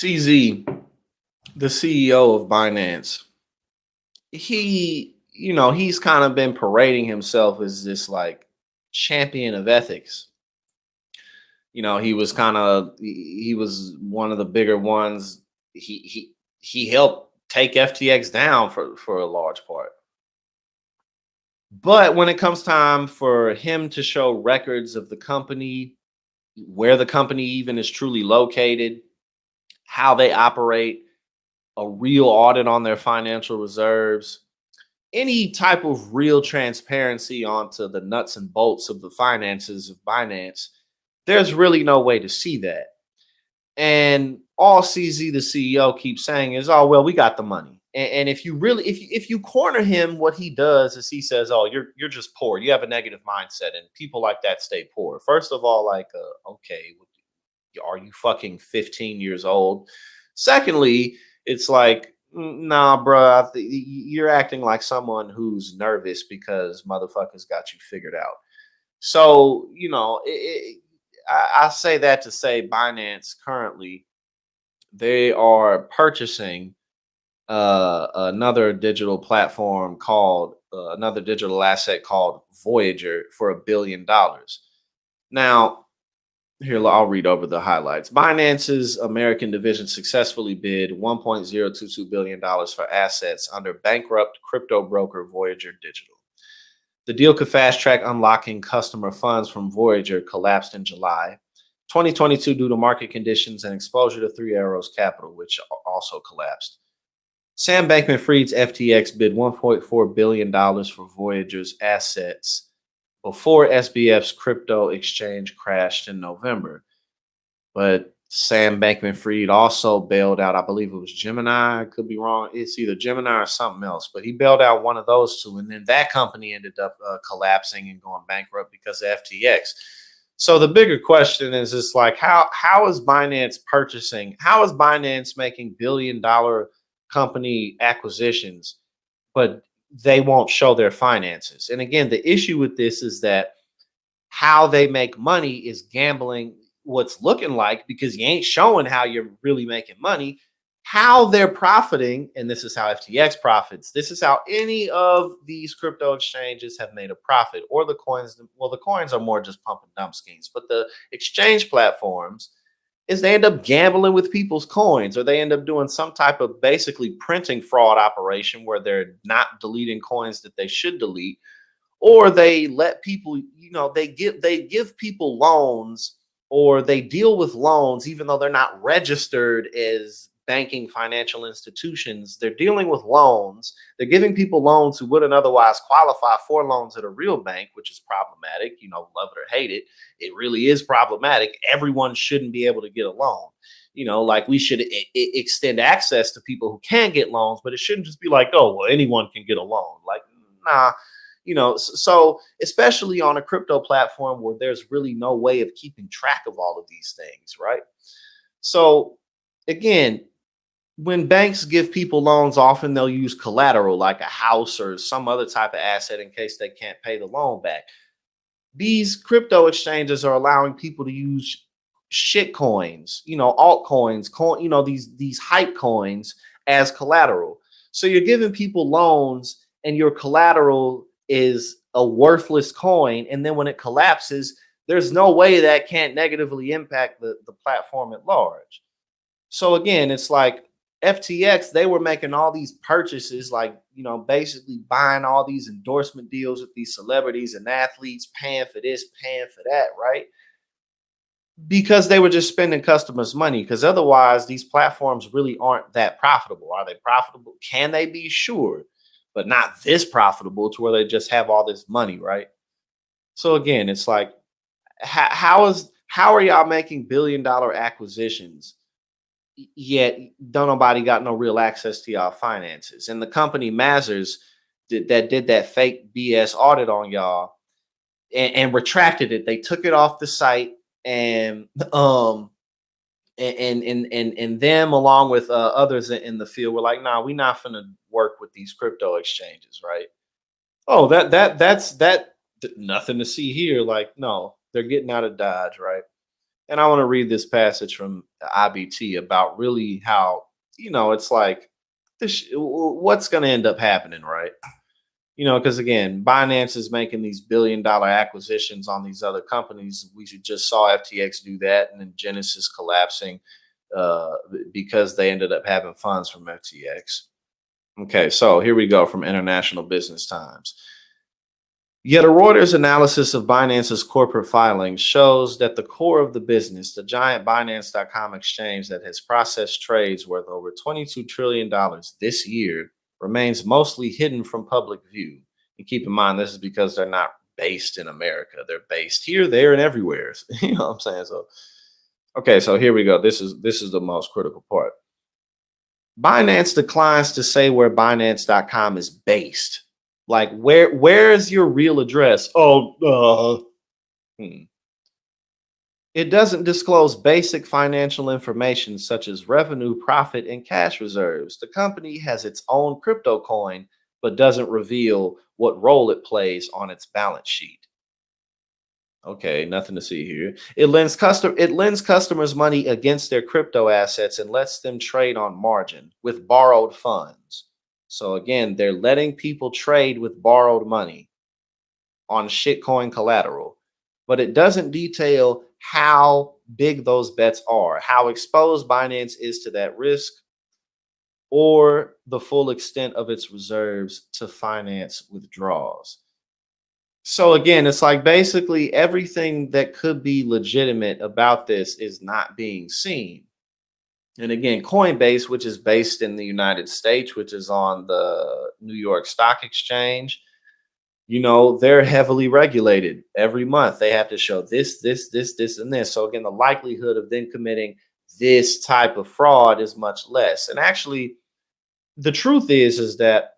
CZ, the CEO of Binance, he's kind of been parading himself as this like champion of ethics. He was one of the bigger ones. He helped take FTX down for a large part. But when it comes time for him to show records of the company, where the company even is truly located, how they operate, a real audit on their financial reserves, any type of real transparency onto the nuts and bolts of the finances of Binance, there's really no way to see that. And all CZ, the CEO, keeps saying is, "Oh well, we got the money." And if you really, if you corner him, what he does is he says, "Oh, you're just poor. You have a negative mindset, and people like that stay poor." First of all, like, okay, are you fucking 15 years old? Secondly, it's like, nah, bro, you're acting like someone who's nervous because motherfuckers got you figured out. So, I say that to say Binance currently, they are purchasing another digital asset called Voyager for $1 billion. Now, here, I'll read over the highlights. Binance's American division successfully bid $1.022 billion for assets under bankrupt crypto broker Voyager Digital. The deal could fast track unlocking customer funds from Voyager collapsed in July 2022 due to market conditions and exposure to Three Arrows Capital, which also collapsed. Sam Bankman-Fried's FTX bid $1.4 billion for Voyager's assets before SBF's crypto exchange crashed in November. But Sam Bankman-Fried also bailed out, I believe it was Gemini. I could be wrong. It's either Gemini or something else. But he bailed out one of those two. And then that company ended up collapsing and going bankrupt because of FTX. So the bigger question is just like, how is Binance purchasing? How is Binance making billion-dollar company acquisitions, but they won't show their finances? And again, the issue with this is that how they make money is gambling what's looking like, because you ain't showing how you're really making money. How they're profiting, and this is how FTX profits. This is how any of these crypto exchanges have made a profit, or the coins. Well, the coins are more just pump and dump schemes, but the exchange platforms is they end up gambling with people's coins, or they end up doing some type of basically printing fraud operation where they're not deleting coins that they should delete, or they let people, they give people loans, or they deal with loans even though they're not registered as banking financial institutions. They're dealing with loans. They're giving people loans who wouldn't otherwise qualify for loans at a real bank, which is problematic. Love it or hate it, it really is problematic. Everyone shouldn't be able to get a loan. Like, we should extend access to people who can get loans, but it shouldn't just be like, oh, well, anyone can get a loan. Like, nah. So especially on a crypto platform where there's really no way of keeping track of all of these things, right? So again, when banks give people loans, often they'll use collateral like a house or some other type of asset in case they can't pay the loan back. These crypto exchanges are allowing people to use shit coins, altcoins, these hype coins as collateral. So you're giving people loans and your collateral is a worthless coin. And then when it collapses, there's no way that can't negatively impact the platform at large. So again, it's like FTX, they were making all these purchases, like, basically buying all these endorsement deals with these celebrities and athletes, paying for this, paying for that, right? Because they were just spending customers' money. Because otherwise, these platforms really aren't that profitable. Are they profitable? Can they be? Sure, but not this profitable to where they just have all this money, right? So again, it's like, how are y'all making billion-dollar acquisitions, yet don't nobody got no real access to y'all finances? And the company Mazars did that fake BS audit on y'all and retracted it. They took it off the site, and and them, along with others in the field, were like, nah, we're not gonna work with these crypto exchanges, right? Oh, that's nothing to see here. Like, no, they're getting out of Dodge, right? And I want to read this passage from IBT about really how, it's like what's going to end up happening, right? Because again, Binance is making these billion-dollar acquisitions on these other companies. We just saw FTX do that, and then Genesis collapsing because they ended up having funds from FTX. Okay, so here we go from International Business Times. Yet a Reuters analysis of Binance's corporate filings shows that the core of the business, the giant Binance.com exchange that has processed trades worth over $22 trillion this year, remains mostly hidden from public view. And keep in mind, this is because they're not based in America. They're based here, there, and everywhere. You know what I'm saying? So, okay, so here we go. This is the most critical part. Binance declines to say where Binance.com is based. Like, where is your real address? It doesn't disclose basic financial information such as revenue, profit, and cash reserves. The company has its own crypto coin, but doesn't reveal what role it plays on its balance sheet. Okay, nothing to see here. It lends customers money against their crypto assets and lets them trade on margin with borrowed funds. So again, they're letting people trade with borrowed money on shitcoin collateral, but it doesn't detail how big those bets are, how exposed Binance is to that risk, or the full extent of its reserves to finance withdrawals. So again, it's like basically everything that could be legitimate about this is not being seen. And again, Coinbase, which is based in the United States, which is on the New York Stock Exchange, they're heavily regulated. Every month they have to show this, and this. So again, the likelihood of them committing this type of fraud is much less. And actually, the truth is that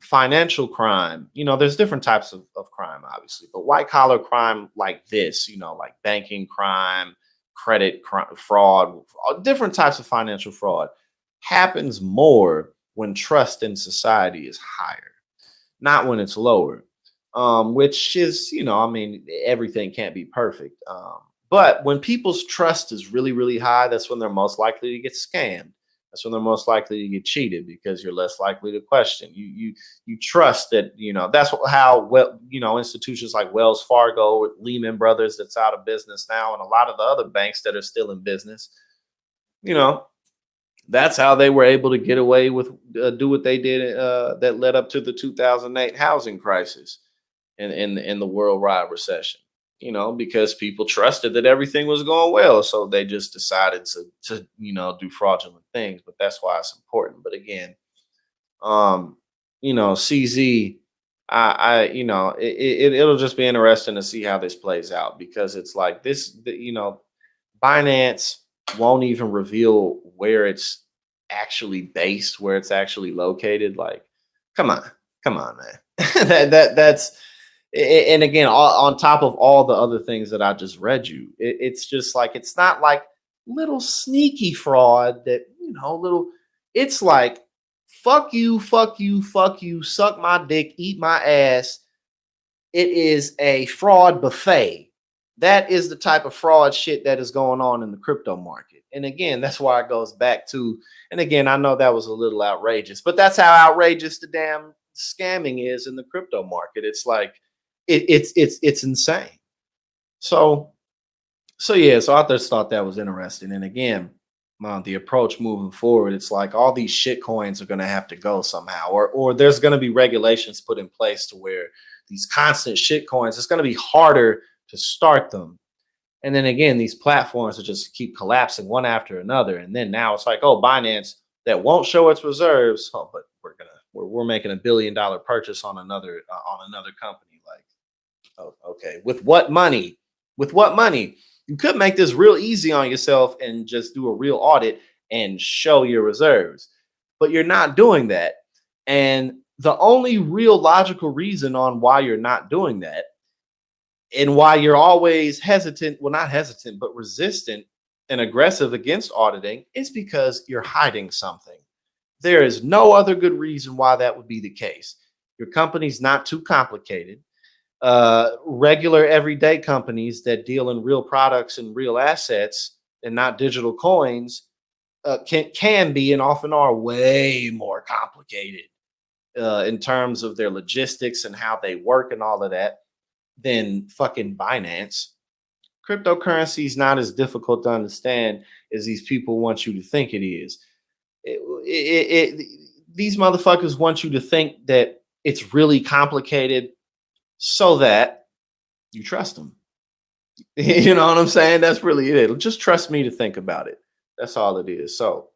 financial crime, there's different types of crime, obviously, but white collar crime like this, like banking crime, credit fraud, different types of financial fraud happens more when trust in society is higher, not when it's lower, which is, everything can't be perfect. But when people's trust is really, really high, that's when they're most likely to get scammed. That's when they're most likely to get cheated because you're less likely to question. You trust that, that's how institutions like Wells Fargo, Lehman Brothers that's out of business now, and a lot of the other banks that are still in business, that's how they were able to get away with do what they did that led up to the 2008 housing crisis and in the worldwide recession. Because people trusted that everything was going well. So they just decided to do fraudulent things. But that's why it's important. But again, CZ, it'll just be interesting to see how this plays out, because it's like this, Binance won't even reveal where it's actually based, where it's actually located. Like, come on, man. that's and again, on top of all the other things that I just read you, it's just like, it's not like little sneaky fraud that, it's like, fuck you, suck my dick, eat my ass. It is a fraud buffet. That is the type of fraud shit that is going on in the crypto market. And again, that's why it goes back to, and again, I know that was a little outrageous, but that's how outrageous the damn scamming is in the crypto market. It's like, it's insane. So I just thought that was interesting. And again, the approach moving forward, it's like all these shit coins are going to have to go somehow, or there's going to be regulations put in place to where these constant shit coins, it's going to be harder to start them. And then again, these platforms will just keep collapsing one after another. And then now it's like, oh, Binance that won't show its reserves. Oh, but we're making $1 billion purchase on another company. Like, oh, okay. With what money? You could make this real easy on yourself and just do a real audit and show your reserves, but you're not doing that. And the only real logical reason on why you're not doing that, and why you're always hesitant, well, not hesitant, but resistant and aggressive against auditing, is because you're hiding something. There is no other good reason why that would be the case. Your company's not too complicated. Regular everyday companies that deal in real products and real assets and not digital coins can be and often are way more complicated in terms of their logistics and how they work and all of that than fucking Binance. Cryptocurrency is not as difficult to understand as these people want you to think it is. These motherfuckers want you to think that it's really complicated so that you trust them. You know what I'm saying? That's really it. Just trust me to think about it. That's all it is. So